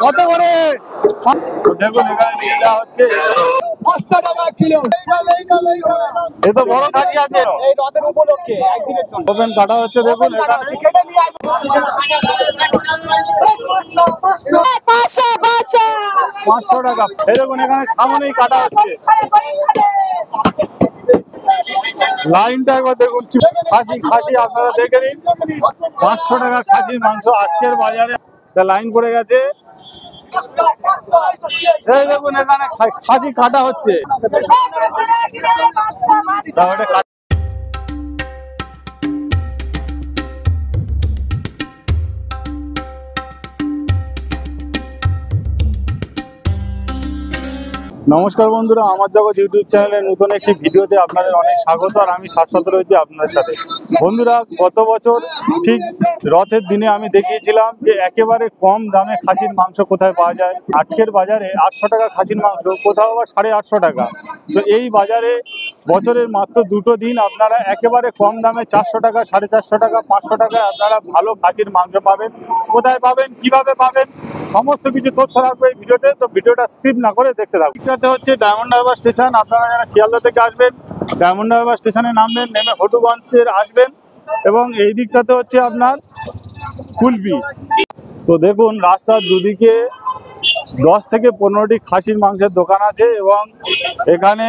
কত করে? দেখুন এখানে নিয়ে যাওয়া হচ্ছে 500 টাকা কিলো। এ তো বড় খাসি আছে এই রথের উপলক্ষে একদিনের জন্য ওপেন কাটা হচ্ছে। দেখুন এখানে 500 টাকা। এই দেখুন এখানে সামনেই কাটা হচ্ছে। লাইনটা একবার দেখুন, খাসি খাসি আপনারা দেখে নিন। 500 টাকা খাসির মাংস আজকের বাজারে লাইন পড়ে গেছে। এই দেখুন এখানে খাসি কাটা হচ্ছে। নমস্কার বন্ধুরা, আমার জগৎ ইউটিউব চ্যানেলের নতুন একটি ভিডিওতে আপনাদের অনেক স্বাগত। আর আমি শাশ্বত রয়েছি আপনাদের সাথে। বন্ধুরা, গত বছর ঠিক রথের দিনে আমি দেখিয়েছিলাম যে একেবারে কম দামে খাসির মাংস কোথায় পাওয়া যায়। আজকের বাজারে 800 টাকা খাসির মাংস, কোথাও আবার 850 টাকা। তো এই বাজারে বছরের মাত্র দুটো দিন আপনারা একেবারে কম দামে 400 টাকা, 450 টাকা, 500 টাকায় আপনারা ভালো খাসির মাংস পাবেন। কোথায় পাবেন, কিভাবে পাবেন, সমস্ত কিছু তথ্য রাখবো এই ভিডিওতে। তো ভিডিওটা স্কিপ না করে দেখতে থাকুন। এটাতে হচ্ছে ডায়মন্ড হারবার স্টেশন। আপনারা যারা শিয়ালদা থেকে আসবেন, ডায়মন্ড হারবার স্টেশনে নামবেন, নেমে হটুগঞ্জের আসবেন এবং এই দিকটাতে হচ্ছে আপনার কুলবি। তো দেখুন রাস্তার দুদিকে 10 থেকে 15টি খাসির মাংসের দোকান আছে এবং এখানে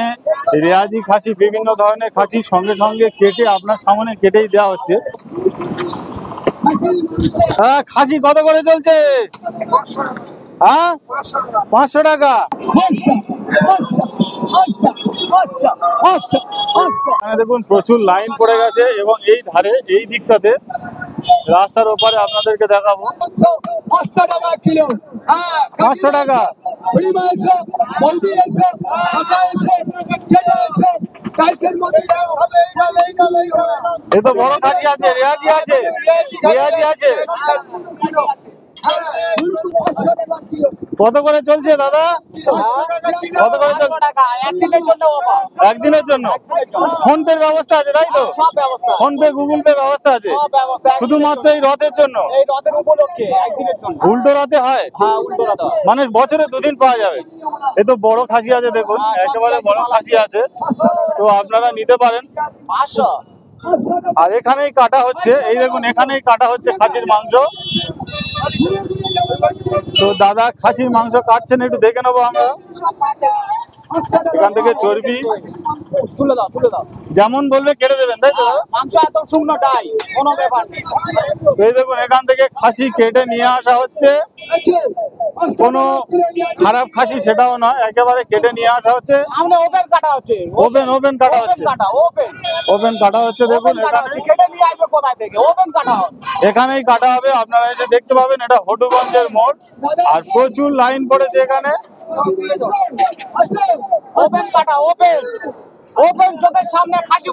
রেয়াজি খাসি, বিভিন্ন ধরনের খাসি সঙ্গে সঙ্গে কেটে আপনার সামনে কেটেই দেওয়া হচ্ছে। হ্যাঁ, খাসি কত করে চলছে? হ্যাঁ, 500 টাকা। দেখুন প্রচুর লাইন পড়ে গেছে এবং এই ধারে এই দিকটাতে রাস্তার ওপারে আপনাদেরকে দেখাবো। 500 টাকা কিলো। 500 টাকা। এ তো বড় খাসি আছে, রেয়াজি আছে, রেয়াজি আছে। কত করে চলছে দাদা? কত করে চলছে? একদিনের জন্য। একদিনের জন্য ফোন পে ব্যবস্থা আছে, তাই তো? সব ব্যবস্থা, ফোন পে, গুগল পে ব্যবস্থা আছে সব ব্যবস্থা। শুধুমাত্র এই রথের জন্য? এই রথের উপলক্ষে একদিনের জন্য। উল্টো রথে হয়? হ্যাঁ, উল্টো রথ হয়। মানে বছরে দুদিন পাওয়া যাবে। এ তো বড় খাসি আছে, দেখুন একেবারে বড় খাসি আছে। তো আপনারা নিতে পারেন। 500। আর এখানেই কাটা হচ্ছে, এই দেখুন এখানেই কাটা হচ্ছে খাসির মাংস। তো দাদা খাসির মাংস কাটছেন, একটু দেখে নেবো আমরা। এখান থেকে চর্বি তুলে দাও, তুলে দাও। যেমন বলবে কেটে দেবেন, তাই তো? মাংস একদম শুকনোটাই, কোনো ব্যাপার নেই। এই দেখুন এখান থেকে খাসি কেটে নিয়ে আসা হচ্ছে। কোনো খারাপ খাসি সেটাও নয়, একেবারে কেটে নিয়ে আসা হচ্ছে। সামনে ওপেন কাটা হচ্ছে, ওপেন ওপেন কাটা হচ্ছে, ওপেন কাটা হচ্ছে। দেখুন এখানে কেটে নিয়ে আসবে কোথায় থেকে, ওপেন কাটা হবে। এখানেই কাটা হবে। আপনারা এসে দেখতে পাবেন, এটা হটুগঞ্জের মোড়। আর প্রচুর লাইন পড়েছে এখানে। ওপেন কাটা, ওপেন ওপেন, চোখের সামনে খাসি।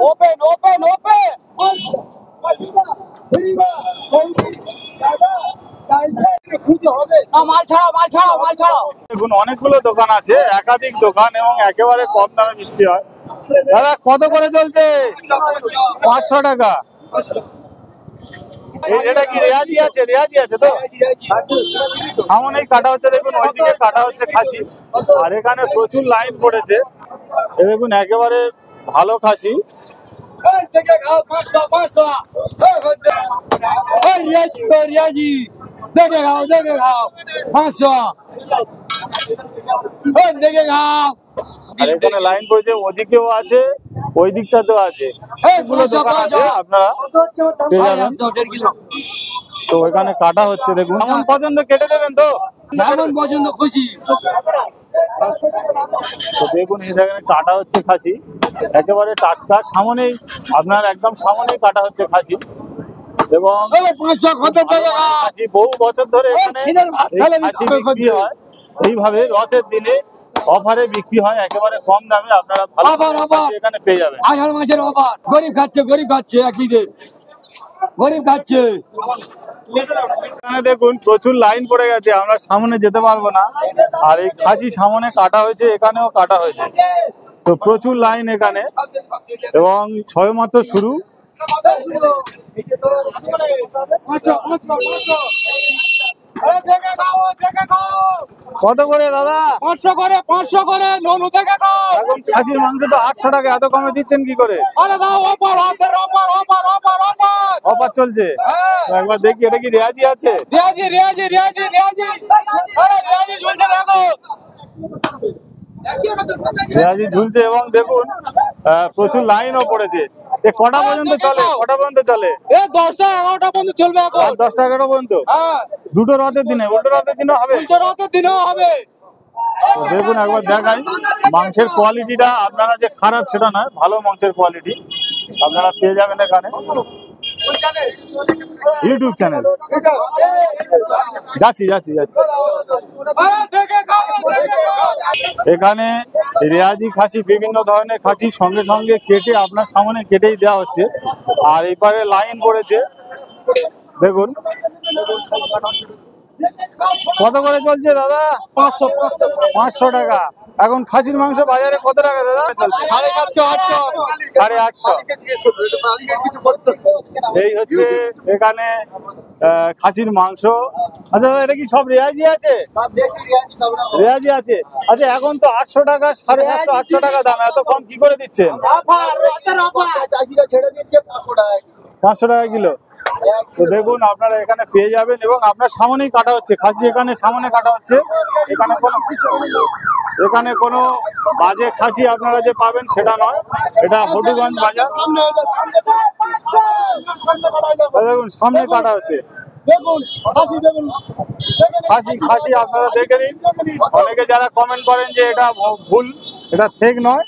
Open open open. মাল ছাড়াও, মাল ছাড়াও, মাল ছাড়াও। দেখুন অনেকগুলো দোকান আছে, একাধিক দোকান এবং একেবারে কম দামে বিক্রি হয়। দাদা কত করে চলছে? 500 টাকা। এটা কি রেয়াজি আছে? রেয়াজি আছে তো? সামনেই কাটা হচ্ছে, দেখুন ওইদিকে কাটা হচ্ছে খাসি। আর এখানে প্রচুর লাইন পড়েছে। এ দেখুন একেবারে ভালো খাসি। রিয়াজি দেখে খাও, দেখে খাও। 500 দেখে খাও। আর এখানে লাইন পড়েছে, ওদিকেও আছে, ওই দিকটাতেও আছে। এগুলো দোকান আছে, আপনারা পেয়ে যাবেন। তো এখানে কাটা হচ্ছে, দেখুন যেমন পছন্দ কেটে দেবেন তো? যেমন পছন্দ খুশি। তো দেখুন এই জায়গায় কাটা হচ্ছে খাসি, একেবারে টাটকা সামনেই, আপনার একদম সামনেই কাটা হচ্ছে খাসি। এবং 500 কত টাকা? খাসি বহু বছর ধরে এখানে খাসি বিক্রি হয়। এইভাবে রথের দিনে অফারে বিক্রি হয় একেবারে কম দামে। আপনারা ভালো খাসি এখানে পেয়ে যাবেন। আষাঢ় মাসের অফার। গরিব খাচ্ছে, গরিব খাচ্ছে, একই দে গরিব খাচ্ছে। এখানে দেখুন প্রচুর লাইন পড়ে গেছে, আমরা সামনে যেতে পারবো না। আর এই খাসি সামনে কাটা হয়েছে, এখানেও কাটা হয়েছে। তো প্রচুর লাইন এখানে এবং সবেমাত্র শুরু। কত করে দাদা? 500 করে 500 করে ননু থেকে খাও। এখন খাসির মাংস তো 800 টাকা, এত কমে দিচ্ছেন কি করে? আরে দাও offer offer offer offer offer offer offer চলছে। তো একবার দেখি এটা কি রেয়াজি আছে? রিয়াজি রিয়াজি রিয়াজি রিয়াজি আরে রিয়াজি ঝুলছে দেখো। রেয়াজি ঝুলছে এবং দেখুন প্রচুর লাইনও পড়েছে। এ কটা পর্যন্ত চলে? কটা পর্যন্ত চলে? এ 10টা 11টা পর্যন্ত চলবে এখন। রাত 10টা 11টা পর্যন্ত? হ্যাঁ দুটো রথের দিনে, উল্টো রথের দিনেও হবে? উল্টো রাতের দিনেও হবে। তো দেখুন একবার দেখাই মাংসের কোয়ালিটিটা, আপনারা যে খারাপ সেটা নয়, ভালো মাংসের কোয়ালিটি আপনারা পেয়ে যাবেন এখানে। ইউটিউব চ্যানেল যাচ্ছি যাচ্ছি যাচ্ছি। আরে দেখে খাও দেখে খাও। এখানে রেয়াজি খাসি, বিভিন্ন ধরনের খাসি সঙ্গে সঙ্গে কেটে আপনার সামনে কেটেই দেওয়া হচ্ছে। আর এপারে লাইন পড়েছে দেখুন। কত করে চলছে দাদা? 500 টাকা। এখন খাসির মাংস বাজারে কত টাকা দাদা চলছে? 750 800 850। এই হচ্ছে এখানে খাসির মাংস। আচ্ছা দাদা এটা কি সব রেয়াজি আছে? রেয়াজি আছে। আচ্ছা এখন তো 800 টাকা, 750 800 টাকা দাম, এত কম কি করে দিচ্ছেন? চাষিরা ছেড়ে দিচ্ছে 500 টাকা। 500 টাকা কিলো। তো দেখুন আপনারা এখানে পেয়ে যাবেন এবং আপনার সামনেই কাটা হচ্ছে খাসি, এখানে সামনে কাটা হচ্ছে। এখানে কোনো বাজে খাসি আপনারা যে পাবেন সেটা নয়, এটা হবিগঞ্জ বাজার। দেখুন সামনে কাটা হচ্ছে খাসি। খাসি আপনারা দেখে নিন। অনেকে যারা কমেন্ট করেন যে এটা ভুল, এটা ফেক নয়।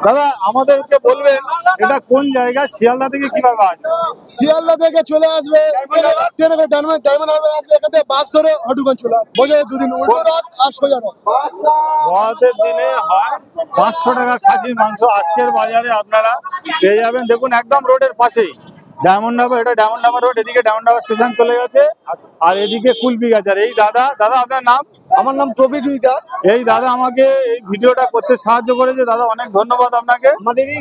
দাদা আমাদেরকে বলবেন এটা কোন জায়গা, শিয়ালদা থেকে কিভাবে আসবে? শিয়ালদা থেকে চলে আসবে ট্রেনে করে ডায়মন্ড হারবার আসবে, এখান থেকে বাস ধরে হবিগঞ্জ চলে আসবে। বোঝায় দুদিন উল্টো রাত আর সোজা রাত। রথের দিনে হয় 500 টাকা খাসির মাংস আজকের বাজারে আপনারা পেয়ে যাবেন। দেখুন একদম রোডের পাশেই ডায়মন্ড হারবার, এটা ডায়মন্ড হারবার রোড, এদিকে ডায়মন্ড হারবার স্টেশন চলে গেছে আর এদিকে কুলপি গাছ। আর এই দাদা, দাদা আপনার নাম? আমার নাম প্রবীর দাস। এই দাদা আমাকে এই ভিডিওটা করতে সাহায্য করেছে, দাদা অনেক ধন্যবাদ আপনাকে। আমাদেরই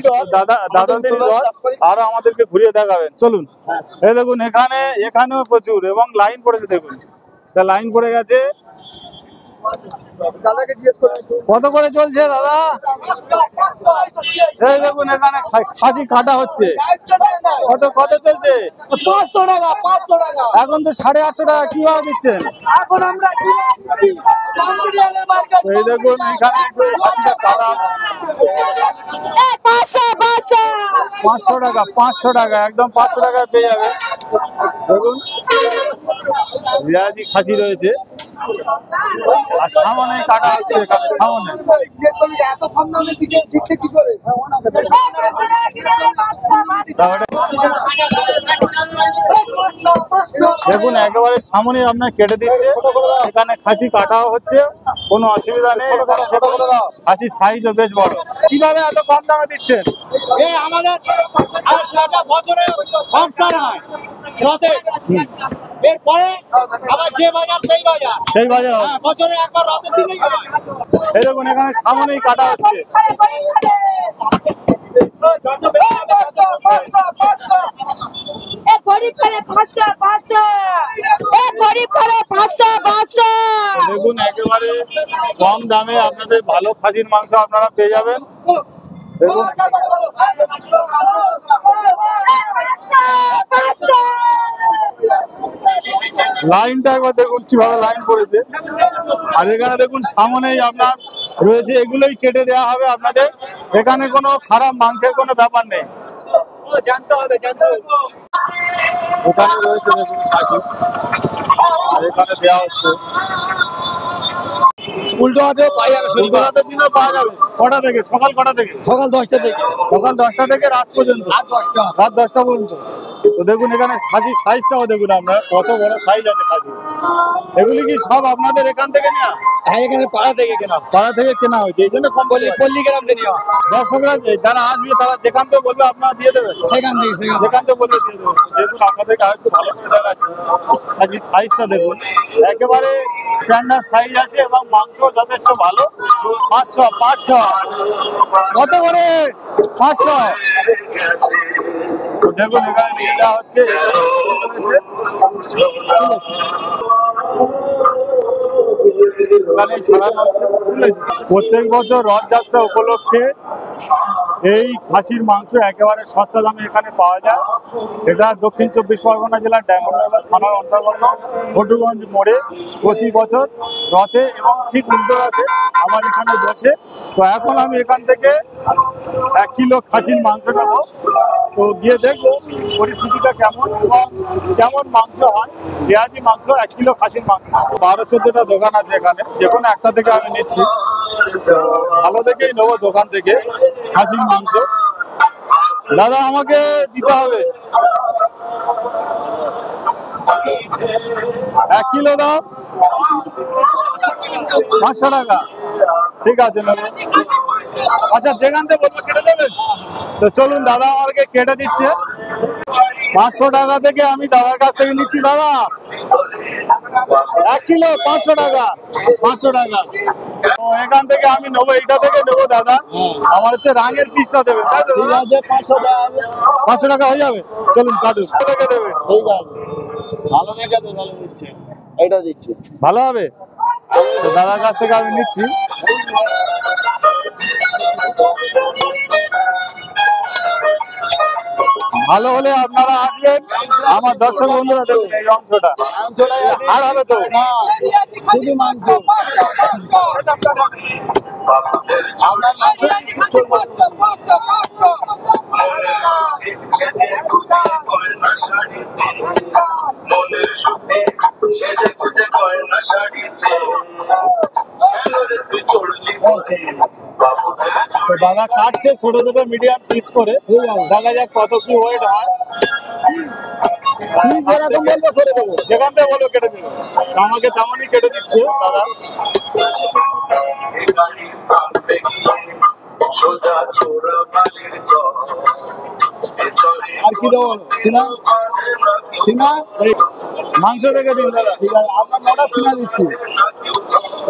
দাদাদের রথ আরো আমাদেরকে ঘুরিয়ে দেখাবেন, চলুন। এই দেখুন এখানেও প্রচুর এবং লাইন পড়েছে, দেখুন লাইন পড়ে গেছে। দাদাকে জিজ্ঞেস করুন কত করে চলছে দাদা? এই দেখুন এখানে খাসি কাটা হচ্ছে। কত কত চলছে? 500 টাকা 500 টাকা। এখন তো 850 টাকা কিভাবে দিচ্ছেন? এখন আমরা এই দেখুন এখানে খাসিটা কাটা 500 টাকা 500 টাকা, একদম 500 টাকায় পেয়ে যাবে। দেখুন রেয়াজি খাসি রয়েছে আর সামনে কাটা হচ্ছে, এখানে সামনে। এত কম দামে দিচ্ছে কি করে? দেখুন একেবারে সামনে আপনার কেটে দিচ্ছে, এখানে খাসি কাটাও হচ্ছে, কোনো অসুবিধা নেই। খাসির সাইজও বেশ বড়। কিভাবে এত কম দামে দিচ্ছেন? আমাদের আর সেটা বছরে ব্যবসার হয় রথে, এরপরে আবার যে বাজার সেই বাজার, সেই বাজার হবে। বছরে একবার রথের দিনেই হয়। এই দেখুন এখানে সামনেই কাটা হচ্ছে। গরিব করে 500 গরিব করে 500 দেখুন একেবারে কম দামে আপনাদের ভালো খাসির মাংস আপনারা পেয়ে যাবেন। দেখুন লাইনটা একবার দেখুন কিভাবে লাইন পড়েছে। আর এখানে দেখুন সামনেই আপনার রয়েছে, এগুলোই কেটে দেওয়া হবে আপনাদের। এখানে কোনো খারাপ মাংসের কোনো ব্যাপার নেই। এখানে রয়েছে দেখুন খাসি আর এখানে দেওয়া হচ্ছে। উল্টো হাতে পাই যাবে শনিবার রাতের দিনেও পাওয়া যাবে। কটা থেকে? সকাল কটা থেকে? সকাল 10টা থেকে সকাল 10টা থেকে রাত পর্যন্ত? রাত 10টা। রাত 10টা পর্যন্ত। তো দেখুন এখানে খাসির সাইজটাও দেখুন আপনার কত বড় সাইজ আছে খাসি। এগুলি কি সব আপনাদের এখান থেকে নেওয়া? হ্যাঁ এখানে পাড়া থেকে কেনা, পাড়া থেকে কেনা হয়েছে, এই জন্য কম বলি। পল্লী গ্রাম থেকে নেওয়া। দর্শকরা যারা আসবে তারা যেখান থেকে বলবে আপনারা দিয়ে দেবেন? সেখান থেকে যেখান থেকে বলবে দিয়ে দেবেন। দেখুন আপনাদেরকে আরেকটু ভালো করে দেখাচ্ছি, খাসির সাইজটা দেখুন একেবারে স্ট্যান্ডার্ড সাইজ আছে এবং মাংস যথেষ্ট ভালো। 500 কত করে? 500। তো দেখুন এখানে নিয়ে যাওয়া হচ্ছে এখানে ছাড়ানো হচ্ছে। প্রত্যেক বছর রথযাত্রা উপলক্ষে এই খাসির মাংস একেবারে সস্তা দামে এখানে পাওয়া যায়। এটা দক্ষিণ 24 পরগনা জেলার ডায়মন্ডহারবার থানার অন্তর্গত ঘটুগঞ্জ মোড়ে প্রতি বছর রথে এবং ঠিক উল্টো রথে আমার এখানে বসে। তো এখন আমি এখান থেকে 1 কিলো খাসির মাংস নেবো। তো গিয়ে দেখবো পরিস্থিতিটা কেমন এবং কেমন মাংস হয়। পেঁয়াজি মাংস 1 কিলো খাসির মাংস। 12-14টা দোকান আছে এখানে, যে কোনো একটা থেকে আমি নিচ্ছি। তো ভালো দেখেই নেবো দোকান থেকে খাসির মাংস। দাদা আমাকে দিতে হবে 1 কিলো দাও। 500 টাকা, ঠিক আছে নেবো। আচ্ছা যেখান থেকে বলবো কেটে দেবেন? তো চলুন দাদা আমাকে কেটে দিচ্ছে। 500 টাকা থেকে আমি দাদার কাছ থেকে নিচ্ছি। দাদা 1 কিলো 500 টাকা। 500 টাকা। তো এখান থেকে আমি নেবো, এইটা থেকে নেবো দাদা। আমার হচ্ছে রাঙের পিসটা দেবেন, তাই তো? 500 টাকা হয়ে যাবে। চলুন কাটুন। দেখে দেবেন, ভালো দেখে তো তাহলে দিচ্ছে, এটা দিচ্ছি। ভালো হবে। তো দাদার কাছ থেকে আমি নিচ্ছি। ভালো হলে আপনারা আসবেন, আমার দর্শক বন্ধুরা দেখুন এই অংশটা। আর হবে তো শুধু মাংস। আপনার মাংস তো দাদা কাটছে ছোট ছোট মিডিয়াম পিস করে। দেখা যাক কত কি ওয়েট হয়। যেরকম বলবো করে দেবো, যেখান থেকে বলবো কেটে দেবো। আমাকে তেমনই কেটে দিচ্ছে দাদা। আর কি দেবো? সিনা সিনা মাংস দেখে দিন দাদা। ঠিক আছে, আপনার 9টা সিনা দিচ্ছি,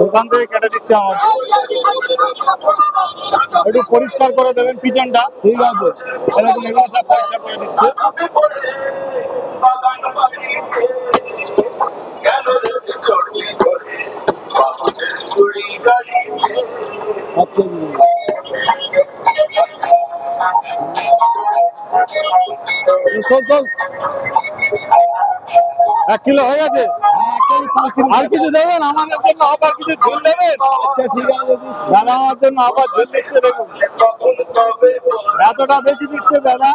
ওখান থেকে কেটে দিচ্ছে। আমার একটু পরিষ্কার করে দেবেন পিছনটা। ঠিক আছে, এরকম এগুলো সব পরিষ্কার করে দিচ্ছে। চল 1 কিলো হয়ে গেছে। আর কিছু দেবেন আমাদের জন্য? আবার কিছু ঝুল দেবেন? আচ্ছা ঠিক আছে, দাদা আমার জন্য আবার ঝুল দিচ্ছে। দেখুন এতটা বেশি দিচ্ছে দাদা।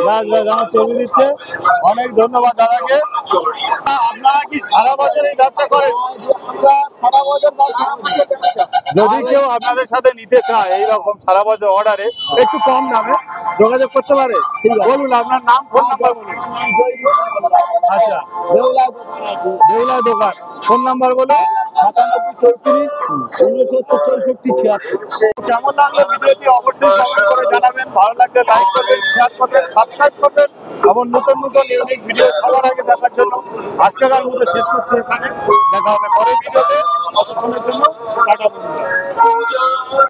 ব্যাস ব্যাস আমার ছবি দিচ্ছে। অনেক ধন্যবাদ দাদাকে। আপনারা কি সারা বছর এই ব্যবসা করেন? আমরা সারা বছর যদি কেউ আপনাদের সাথে নিতে চায় এইরকম সারা বছর অর্ডারে একটু কম দামে যোগাযোগ করতে পারে। বলুন আপনার নাম, ফোন নাম্বার বলুন। আচ্ছা দেউলা দোকান, ফোন নাম্বার বলুন। 97 64 69 64 76। কেমন লাগলো ভিডিওটি অবশ্যই কমেন্ট করে জানাবেন। ভালো লাগলে লাইক করবেন, শেয়ার করবেন, সাবস্ক্রাইব করবেন এবং নতুন নতুন ইউনিক ভিডিও সবার আগে দেখার জন্য আজকের মতো শেষ করছি এখানে। দেখা হবে পরের ভিডিওতে। ততক্ষণের জন্য